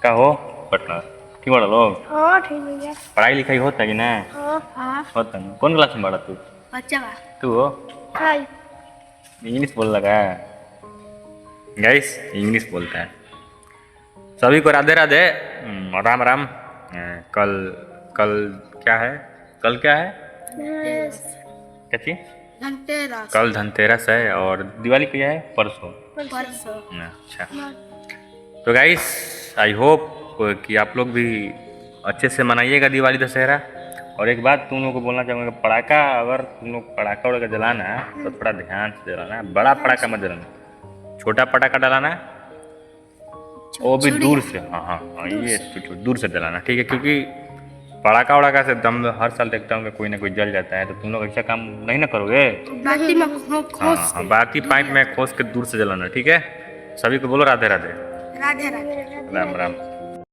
का हो पटना क्यों बड़ा लोग हाँ ठीक भैया। पढ़ाई लिखाई होता कि ना हाँ हाँ होता ना कौन क्लास में पढ़ा तू बच्चा बा तू हो हाय इंग्लिश बोल लगा गाइस इंग्लिश बोलता है सभी को राधे राधे राम राम कल कल क्या है कल क्या है क्या चीज धनतेरस कल धनतेरस है और दिवाली क्या है परसों परसों। अच्छा तो गाइस आई होप कि आप लोग भी अच्छे से मनाइएगा दिवाली दशहरा और एक बात तुम लोग को बोलना चाहूँगा पटाखा अगर तुम लोग पटाखा वड़ाखा जलाना है तो थोड़ा ध्यान से जलाना बड़ा पटाखा मत जलाना छोटा पटाखा डलाना वो भी दूर से हाँ हाँ हाँ ये दूर से जलाना ठीक है क्योंकि पटाखा वड़ाखा से दम हर साल देखता हूँ कि कोई ना कोई जल जाता है तो तुम लोग ऐसा काम नहीं ना करोगे बाती में हाँ हाँ बाकी पाइप में खोस के दूर से जलाना ठीक है सभी को बोलो राधे राधे राधे राधे राम राम